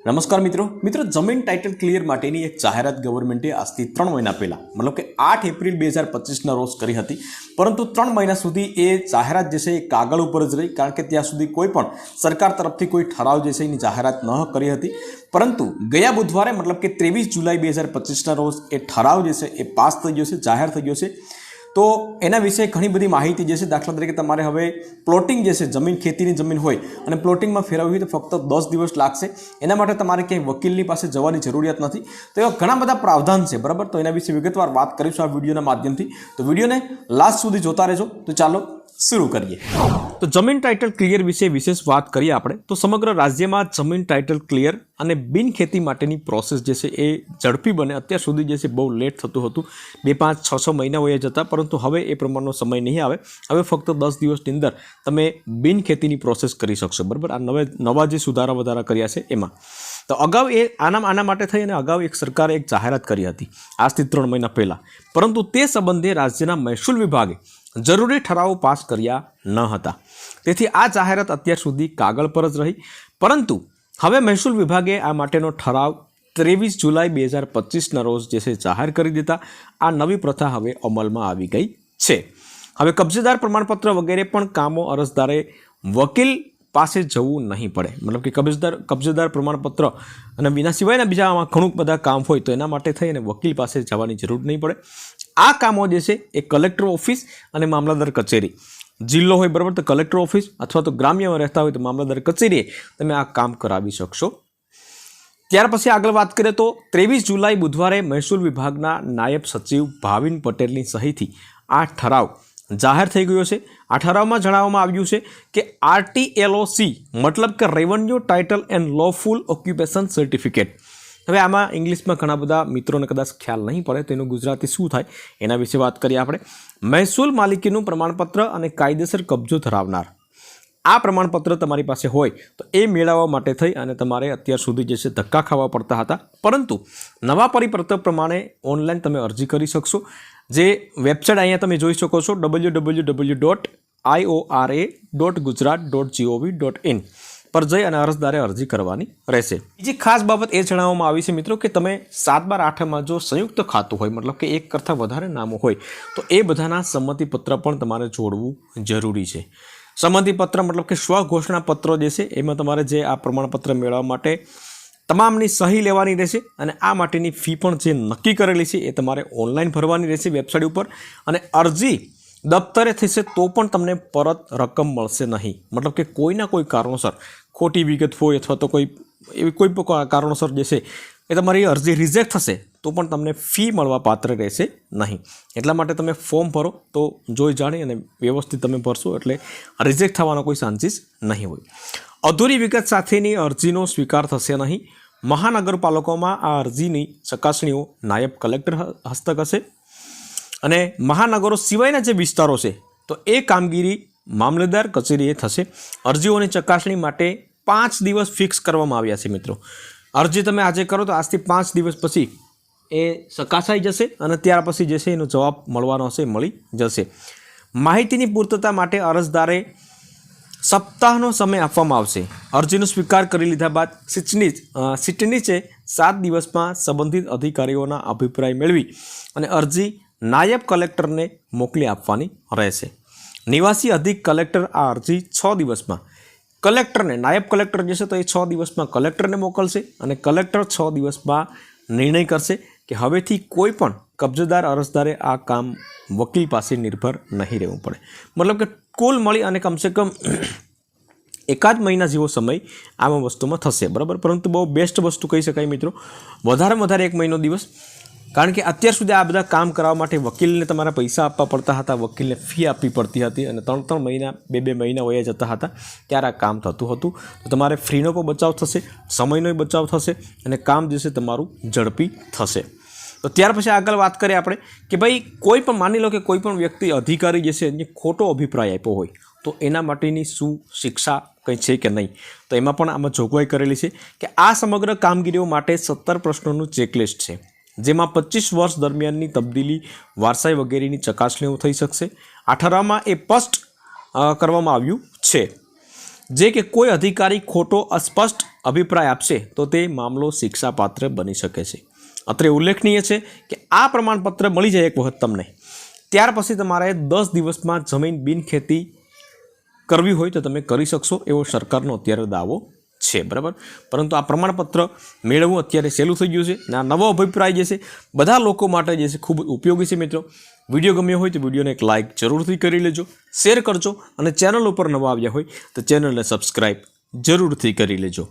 નમસ્કાર મિત્રો જમીન ટાઇટલ ક્લિયર માટેની એક જાહેરાત ગવર્મેન્ટે આજથી 3 મહિના પહેલાં મતલબ કે 8 એપ્રિલ 2025ના રોજ કરી હતી, પરંતુ 3 મહિના સુધી એ જાહેરાત જે છે એ કાગળ ઉપર જ રહી, કારણ કે ત્યાં સુધી કોઈ પણ સરકાર તરફથી કોઈ ઠરાવ જે છે એની જાહેરાત ન કરી હતી। પરંતુ ગયા બુધવારે મતલબ કે 23 જુલાઈ 2025ના રોજ એ ઠરાવ જે છે એ પાસ થઈ ગયો છે, જાહેર થઈ ગયો છે। તો એના વિશે ઘણી બધી માહિતી જે છે, દાખલા તરીકે તમારે હવે પ્લોટિંગ જે છે, જમીન ખેતીની જમીન હોય અને પ્લોટિંગમાં ફેરવવી હોય તો ફક્ત 10 દિવસ લાગશે। એના માટે તમારે ક્યાંય વકીલની પાસે જવાની જરૂરિયાત નથી। તો એવા ઘણા બધા પ્રાવધાન છે, બરાબર। તો એના વિશે વિગતવાર વાત કરીશું આ વિડીયોના માધ્યમથી। તો વિડીયોને લાસ્ટ સુધી જોતા રહેજો। તો ચાલો શરૂ કરીએ। તો જમીન ટાઇટલ ક્લિયર વિશે વિશેષ વાત કરીએ આપણે તો સમગ્ર રાજ્યમાં જમીન ટાઇટલ ક્લિયર અને બિન ખેતી માટેની પ્રોસેસ જે છે એ ઝડપી બને। અત્યાર સુધી જે છે બહુ લેટ થતું હતું, 2, 5, 6 મહિના વયા જતા, પરંતુ હવે એ પ્રમાણનો સમય નહીં આવે। હવે ફક્ત 10 દિવસની અંદર તમે બિન ખેતીની પ્રોસેસ કરી શકશો, બરાબર। આ નવા જે સુધારા વધારા કર્યા છે એમાં તો અગાઉ એ આના માટે થઈ અને અગાઉ એક સરકારે એક જાહેરાત કરી હતી આજથી 3 મહિના પહેલાં, પરંતુ તે સંબંધે રાજ્યના મહેસૂલ વિભાગે જરૂરી ઠરાવો પાસ કર્યા ન હતા। તેથી આ જાહેરાત અત્યાર સુધી કાગળ પર જ રહી, પરંતુ હવે મહેસૂલ વિભાગે આ માટેનો ઠરાવ 23 જુલાઈ 2025ના રોજ જે છે જાહેર કરી દેતા આ નવી પ્રથા હવે અમલમાં આવી ગઈ છે। હવે કબજેદાર પ્રમાણપત્ર વગેરે પણ કામો અરજદારે વકીલ પાસે જવું નહીં પડે, મતલબ કે કબજેદાર પ્રમાણપત્ર અને વિના સિવાયના બીજા આમાં ઘણું બધા કામ હોય તો એના માટે થઈ અને વકીલ પાસે જવાની જરૂર નહીં પડે। આ કામો જે છે એ કલેક્ટર ઓફિસ અને મામલતદાર કચેરી, જિલ્લો હોય બરાબર તો કલેક્ટર ઓફિસ, અથવા તો ગ્રામ્યમાં રહેતા હોય તો મામલતદાર કચેરીએ તમે આ કામ કરાવી શકશો। ત્યાર પછી આગળ વાત કરીએ તો 23 જુલાઈ બુધવારે મહેસૂલ વિભાગના નાયબ સચિવ ભાવિન પટેલની સહીથી આ ઠરાવ જાહેર થઈ ગયો છે। આ ઠરાવમાં જણાવવામાં આવ્યું છે કે RTLOC મતલબ કે revenue title and lawful occupation certificate. હવે આમાં ઇંગ્લિશમાં ઘણા બધા મિત્રોને કદાચ ખ્યાલ નહીં પડે તો એનું ગુજરાતી શું થાય એના વિશે વાત કરીએ આપણે। મહેસૂલ માલિકીનું પ્રમાણપત્ર અને કાયદેસર કબજો ધરાવનાર આ પ્રમાણપત્ર તમારી પાસે હોય તો એ મેળવવા માટે થઈ અને તમારે અત્યાર સુધી જે છે ધક્કા ખાવા પડતા હતા, પરંતુ નવા પરિપત્ર પ્રમાણે ઓનલાઈન તમે અરજી કરી શકશો। જે વેબસાઇટ અહીંયા તમે જોઈ શકો છો www.iora.gujarat.gov.in પર જઈ અને અરજદારે અરજી કરવાની રહેશે। બીજી ખાસ બાબત એ જણાવવામાં આવી છે મિત્રો કે તમે 7/12 જો સંયુક્ત ખાતું હોય, મતલબ કે એક કરતાં વધારે નામો હોય તો એ બધાના સંમતિપત્ર પણ તમારે જોડવું જરૂરી છે। સંમતિપત્ર મતલબ કે સ્વઘોષણા પત્રો જે છે એમાં તમારે જે આ પ્રમાણપત્ર મેળવવા માટે તમામની સહી લેવાની રહેશે, અને આ માટેની ફી પણ જે નક્કી કરેલી છે એ તમારે ઓનલાઈન ભરવાની રહેશે વેબસાઇટ ઉપર, અને અરજી દફતરે થશે તો પણ તમને પરત રકમ મળશે નહીં। મતલબ કે કોઈના કોઈ કારણોસર ખોટી વિગત હોય અથવા તો કોઈ કારણોસર જે છે એ તમારી અરજી રિજેક્ટ થશે તો પણ તમને ફી મળવા પાત્ર રહેશે નહીં। એટલા માટે તમે ફોર્મ ભરો તો જોઈ જાણી અને વ્યવસ્થિત તમે ભરશો એટલે રિજેક્ટ થવાનો કોઈ ચાન્સીસ નહીં હોય। અધૂરી વિગત સાથેની અરજીનો સ્વીકાર થશે નહીં। મહાનગરપાલિકામાં આ અરજીની ચકાસણીઓ નાયબ કલેક્ટર હસ્તક હશે, અને મહાનગરો સિવાયના જે વિસ્તારો છે તો એ કામગીરી મામલતદાર કચેરીએ થશે। અરજીઓની ચકાસણી માટે 5 દિવસ ફિક્સ કરવામાં આવ્યા છે મિત્રો। અરજી તમે આજે કરો તો આજથી 5 દિવસ પછી એ ચકાસાઈ જશે અને ત્યાર પછી જે છે એનો જવાબ મળવાનો હશે, મળી જશે। માહિતીની પૂર્તતા માટે અરજદારે સપ્તાહનો સમય આપવામાં આવશે। અરજીનો સ્વીકાર કરી લીધા બાદ સીટ નીચે 7 દિવસમાં સંબંધિત અધિકારીઓના અભિપ્રાય મેળવી અને અરજી નાયબ કલેક્ટરને મોકલી આપવાની રહેશે। નિવાસી અધિક કલેક્ટર આ અરજી 6 દિવસમાં કલેક્ટરને, નાયબ કલેક્ટર જે છે તો એ 6 દિવસમાં કલેક્ટરને મોકલશે, અને કલેક્ટર 6 દિવસમાં નિર્ણય કરશે કે હવેથી કોઈ પણ કબજેદાર અરજદારે આ કામ વકીલ પાસે નિર્ભર નહીં રહેવું પડે। મતલબ કે કુલ મળી અને કમસે કમ 1 મહિના જેવો સમય આમાં વસ્તુમાં થશે, બરાબર। પરંતુ બહુ બેસ્ટ વસ્તુ કહી શકાય મિત્રો, વધારેમાં વધારે 1 મહિનો દિવસ, કારણ કે અત્યાર સુધી આ બધા કામ કરાવવા માટે વકીલને તમારા પૈસા આપવા પડતા હતા, વકીલને ફી આપવી પડતી હતી, અને 3 મહિના 2 મહિના વયા જતા હતા ત્યારે આ કામ થતું હતું। તો તમારે ફ્રીનો પણ બચાવ થશે, સમયનો બચાવ થશે, અને કામ જે છે તમારું ઝડપી થશે। તો ત્યાર પછી આગળ વાત કરીએ આપણે કે ભાઈ કોઈ પણ માની લો કે કોઈ પણ વ્યક્તિ અધિકારી જે છે એને ખોટો અભિપ્રાય આપ્યો હોય તો એના માટેની શું શિક્ષા કંઈ છે કે નહીં, તો એમાં પણ આમાં જોગવાઈ કરેલી છે કે આ સમગ્ર કામગીરીઓ માટે 17 પ્રશ્નોનું ચેકલિસ્ટ છે, જેમાં 25 વર્ષ દરમિયાનની તબદીલી, વારસાઈ વગેરેની ચકાસણીઓ થઈ શકશે। આ ઠરાવમાં એ સ્પષ્ટ કરવામાં આવ્યું છે। જે કે કોઈ અધિકારી ખોટો અસ્પષ્ટ અભિપ્રાય આપશે તો તે મામલો શિક્ષાપાત્ર બની શકે છે. અત્રે ઉલ્લેખનીય છે કે આ પ્રમાણપત્ર મળી જાય એક વખત તમને, ત્યાર પછી તમારે 10 દિવસમાં જમીન બિનખેતી કરવી હોય તો તમે કરી શકશો એવો સરકારનો અત્યારે દાવો છે, બરાબર. પરંતુ આ પ્રમાણપત્ર મેળવવું અત્યારે સહેલું થઈ ગયું છે અને આ નવો અભિપ્રાય જે છે બધા લોકો માટે જે છે ખૂબ ઉપયોગી છે મિત્રો. વિડીયો ગમ્યો હોય તો વિડીયોને એક લાઇક જરૂરથી કરી લેજો, શેર કરજો અને ચેનલ ઉપર નવા આવ્યા હોય તો ચેનલને સબસ્ક્રાઈબ જરૂરથી કરી લેજો.